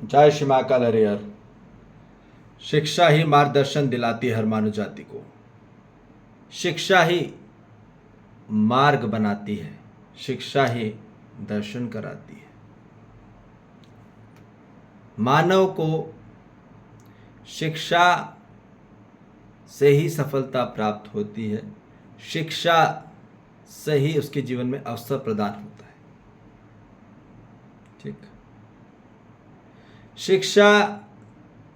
जय श्री महाकाल हरिहर। शिक्षा ही मार्गदर्शन दिलाती है हर मानव जाति को। शिक्षा ही मार्ग बनाती है। शिक्षा ही दर्शन कराती है। मानव को शिक्षा से ही सफलता प्राप्त होती है। शिक्षा से ही उसके जीवन में अवसर प्रदान होता है। ठीक। शिक्षा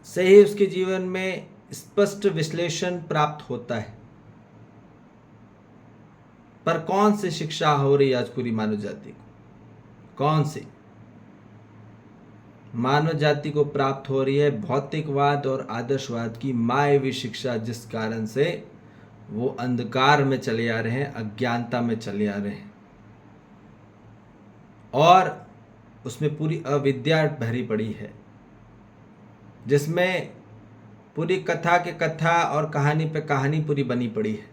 से ही उसके जीवन में स्पष्ट विश्लेषण प्राप्त होता है। पर कौन सी शिक्षा हो रही है आज पूरी मानव जाति को? कौन सी? मानव जाति को प्राप्त हो रही है भौतिकवाद और आदर्शवाद की मायावी शिक्षा, जिस कारण से वो अंधकार में चले आ रहे हैं, अज्ञानता में चले आ रहे हैं और उसमें पूरी अविद्या भरी पड़ी है, जिसमें पूरी कथा के कथा और कहानी पे कहानी पूरी बनी पड़ी है।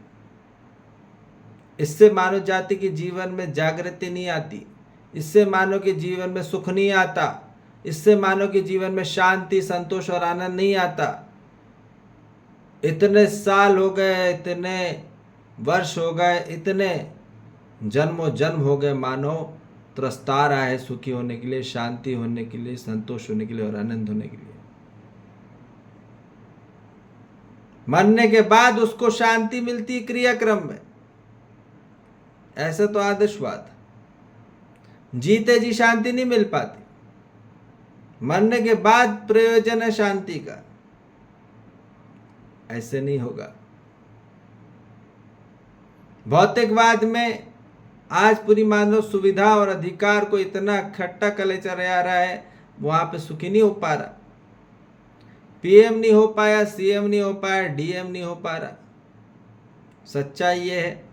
इससे मानव जाति के जीवन में जागृति नहीं आती। इससे मानव के जीवन में सुख नहीं आता। इससे मानव के जीवन में शांति, संतोष और आनंद नहीं आता। इतने साल हो गए, इतने वर्ष हो गए, इतने जन्मों जन्म हो गए, मानव त्रस्ता रहा है सुखी होने के लिए, शांति होने के लिए, संतोष होने के लिए और आनंद होने के लिए। मरने के बाद उसको शांति मिलती क्रियाक्रम में। ऐसा तो आदर्शवाद। जीते जी शांति नहीं मिल पाती, मरने के बाद प्रयोजन है शांति का। ऐसे नहीं होगा। भौतिकवाद में आज पूरी मानव सुविधा और अधिकार को इतना खट्टा कले चले आ रहा है, वहां पे सुखी नहीं हो पा रहा। पीएम नहीं हो पाया, सीएम नहीं हो पाया, डीएम नहीं हो पा रहा। सच्चाई ये है,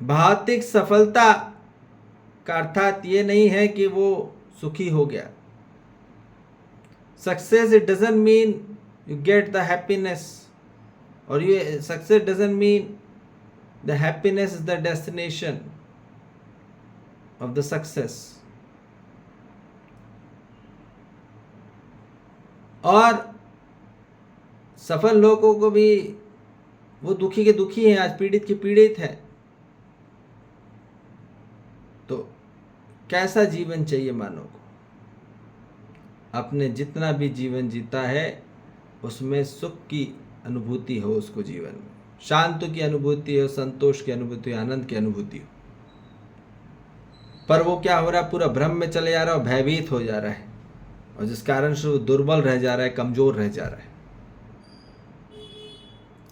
भौतिक सफलता का अर्थात ये नहीं है कि वो सुखी हो गया। Success it doesn't mean you get the happiness, और ये success doesn't mean the happiness is the destination of the success. और सफल लोगों को भी, वो दुखी के दुखी हैं, आज पीड़ित के पीड़ित हैं। तो कैसा जीवन चाहिए मानव को? अपने जितना भी जीवन जीता है उसमें सुख की अनुभूति हो, उसको जीवन में शांति की अनुभूति हो, संतोष की अनुभूति हो, आनंद की अनुभूति हो। पर वो क्या हो रहा है, पूरा भ्रम में चले जा रहा है और भयभीत हो जा रहा है, और जिस कारण से वो दुर्बल रह जा रहा है, कमजोर रह जा रहा है।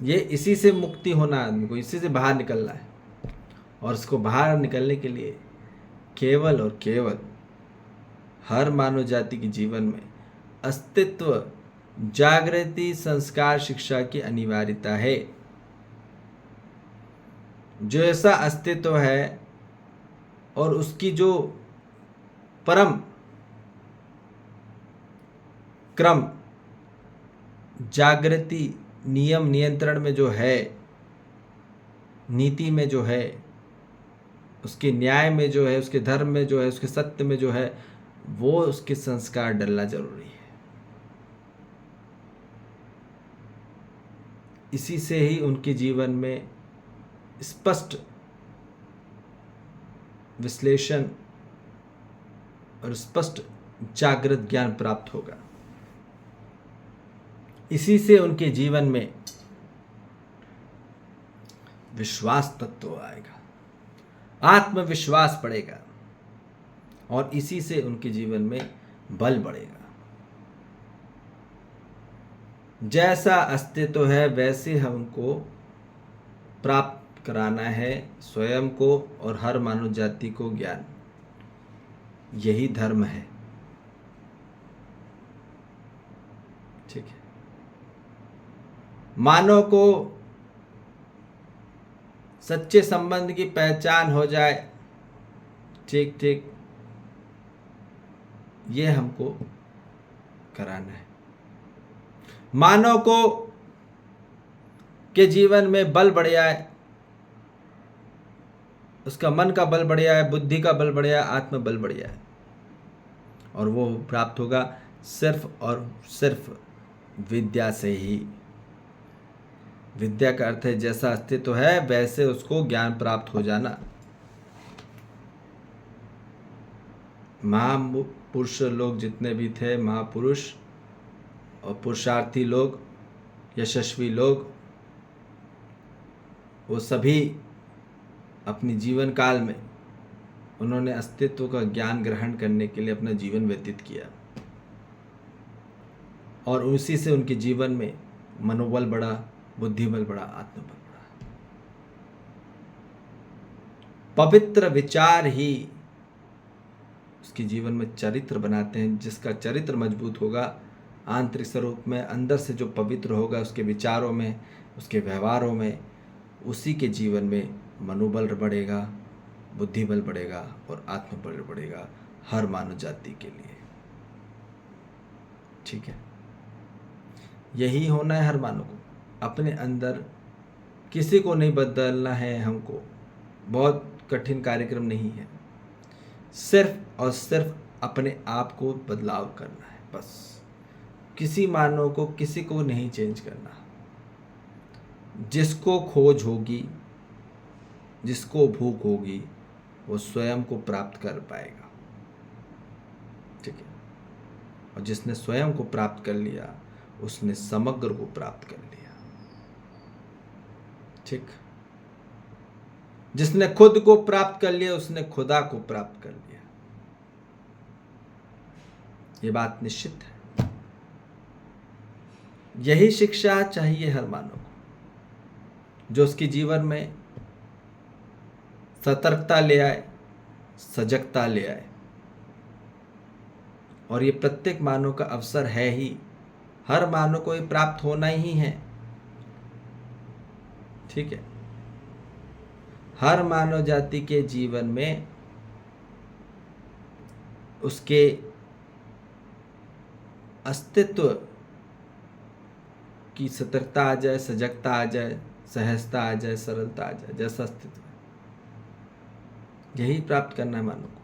ये इसी से मुक्ति होना, आदमी को इसी से बाहर निकलना है। और इसको बाहर निकलने के लिए केवल और केवल हर मानव जाति के जीवन में अस्तित्व, जागृति, संस्कार, शिक्षा की अनिवार्यता है। जो ऐसा अस्तित्व है और उसकी जो परम क्रम जागृति, नियम नियंत्रण में जो है, नीति में जो है, उसके न्याय में जो है, उसके धर्म में जो है, उसके सत्य में जो है, वो उसके संस्कार डलना जरूरी है। इसी से ही उनके जीवन में स्पष्ट विश्लेषण और स्पष्ट जागृत ज्ञान प्राप्त होगा। इसी से उनके जीवन में विश्वास तत्व आएगा, आत्मविश्वास बढ़ेगा, और इसी से उनके जीवन में बल बढ़ेगा। जैसा अस्तित्व है वैसे हमको प्राप्त कराना है स्वयं को और हर मानव जाति को ज्ञान। यही धर्म है। ठीक है। मानव को सच्चे संबंध की पहचान हो जाए, ठीक ठीक, ये हमको कराना है। मानव को के जीवन में बल बढ़ जाए, उसका मन का बल बढ़ जाए, बुद्धि का बल बढ़ जाए, आत्म बल बढ़ जाए। और वो प्राप्त होगा सिर्फ और सिर्फ विद्या से ही। विद्या का अर्थ है जैसा अस्तित्व है वैसे उसको ज्ञान प्राप्त हो जाना। महापुरुष लोग जितने भी थे, महापुरुष और पुरुषार्थी लोग, यशस्वी लोग, वो सभी अपनी जीवन काल में उन्होंने अस्तित्व का ज्ञान ग्रहण करने के लिए अपना जीवन व्यतीत किया और उसी से उनके जीवन में मनोबल बढ़ा, बुद्धिबल बढ़ा, आत्मबल बढ़ा। पवित्र विचार ही उसके जीवन में चरित्र बनाते हैं। जिसका चरित्र मजबूत होगा आंतरिक स्वरूप में, अंदर से जो पवित्र होगा उसके विचारों में, उसके व्यवहारों में, उसी के जीवन में मनोबल बढ़ेगा, बुद्धिबल बढ़ेगा और आत्मबल बढ़ेगा हर मानव जाति के लिए। ठीक है, यही होना है हर मानव को। अपने अंदर किसी को नहीं बदलना है हमको, बहुत कठिन कार्यक्रम नहीं है, सिर्फ और सिर्फ अपने आप को बदलाव करना है बस। किसी मानव को, किसी को नहीं चेंज करना। जिसको खोज होगी, जिसको भूख होगी, वो स्वयं को प्राप्त कर पाएगा। ठीक है, और जिसने स्वयं को प्राप्त कर लिया उसने समग्र को प्राप्त कर लिया। ठीक, जिसने खुद को प्राप्त कर लिया उसने खुदा को प्राप्त कर लिया। ये बात निश्चित है। यही शिक्षा चाहिए हर मानव को, जो उसके जीवन में सतर्कता ले आए, सजगता ले आए। और ये प्रत्येक मानव का अवसर है ही, हर मानव को ये प्राप्त होना ही है। ठीक है, हर मानव जाति के जीवन में उसके अस्तित्व की सतर्कता आ जाए, सजगता आ जाए, सहजता आ जाए, सरलता आ जाए, जैसा अस्तित्व है यही प्राप्त करना है मानव को।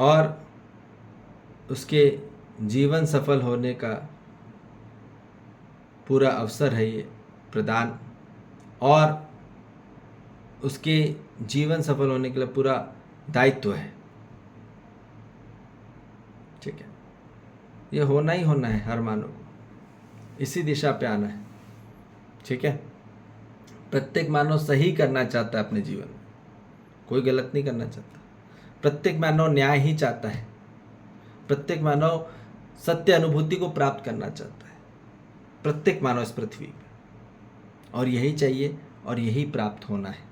और उसके जीवन सफल होने का पूरा अवसर है ये प्रदान, और उसके जीवन सफल होने के लिए पूरा दायित्व है। ठीक है, ये होना ही होना है हर मानव को, इसी दिशा पे आना है। ठीक है, प्रत्येक मानव सही करना चाहता है अपने जीवन में, कोई गलत नहीं करना चाहता। प्रत्येक मानव न्याय ही चाहता है, प्रत्येक मानव सत्य अनुभूति को प्राप्त करना चाहता है, प्रत्येक मानव इस पृथ्वी पे। और यही चाहिए और यही प्राप्त होना है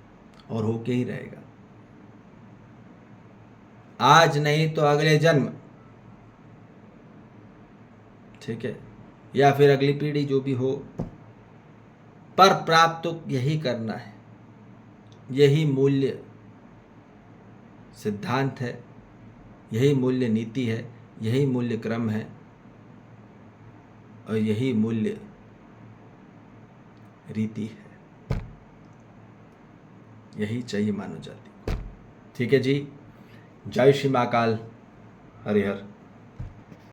और होके ही रहेगा। आज नहीं तो अगले जन्म, ठीक है, या फिर अगली पीढ़ी जो भी हो, पर प्राप्त तो यही करना है। यही मूल्य सिद्धांत है, यही मूल्य नीति है, यही मूल्य क्रम है और यही मूल्य रीति है। यही चाहिए मानव जाति को। ठीक है जी, जय श्री महाकाल, हरिहर।